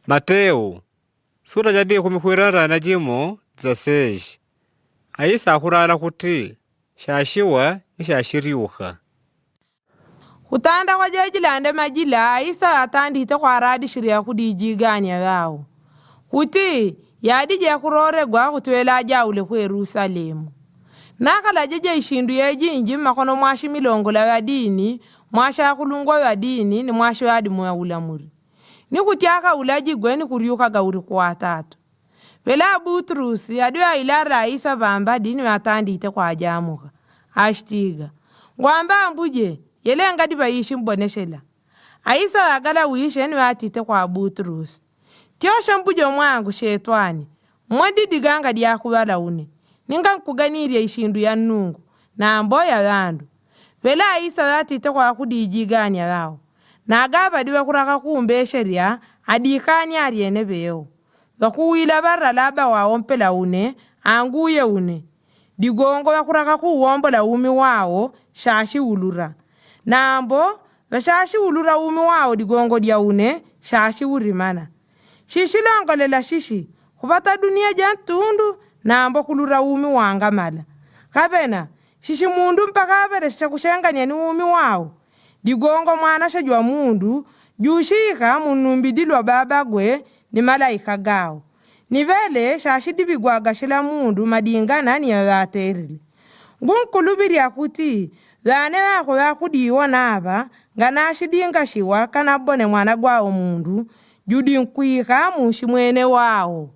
Mateo, sura jadi kumikwirara na jimo za seji. Aisa akurara kuti, shashiwa ni shashiriuka. Kutanda kwa jajilande majila Aisa atandite kwa radi shiria kudijiganya yao. Kuti yadije kuroregwa kutwela jaule ku Yerusalemu. Nakala jeje ishindu yejinji makono mwashi milongo la dini, mwasha kulungwa ya dini ni mwashi wadi mwa ulamuri. Ni kutiaka ulaji gweni kuriuka gauri kwa tatu. Vela Butrusi adua ilara Aisa bamba dini watandite kwa jamuka. Ashtiga. Ngwamba ambuje, yele ngadi baishi mboneshela. Aisa agala uishe ni watite kwa Butrusi. Tiosha mbujo mwangu shetwani. Mwadi diganga diakubala une. Ninga nkuganirie ishindu ya nungu. Na amboya yandu. Vela Aisa watite kwa kudijiganya yao. Na agaba diwe kuraka kuumbe sheria adikani ariene veo. Wakuwila barra laba waompela une, anguye une. Digongo wakuraka kuwombola umi wao, shashi ulura. Nambo, washashi ulura umi wao digongo dia une, shashi urimana. Shishi longolela shishi, kubata dunia jantundu, nambo kulura umi wangamala. Kabena, shishi mundu mpaka avere shakushenganya ni umi wao. Digongo mwana shajua mundu, jushika munumbidilwa baba gwe, ni malaika gao. Nivele shashidi bigwaga shila mundu madingana ni yawaterili. Ngunkulubiri akuti, dhane wako wakudiwa naba, ngana shidinga shiwa kanabone mwana gwao mundu, judi nkuika mushi mwene wao.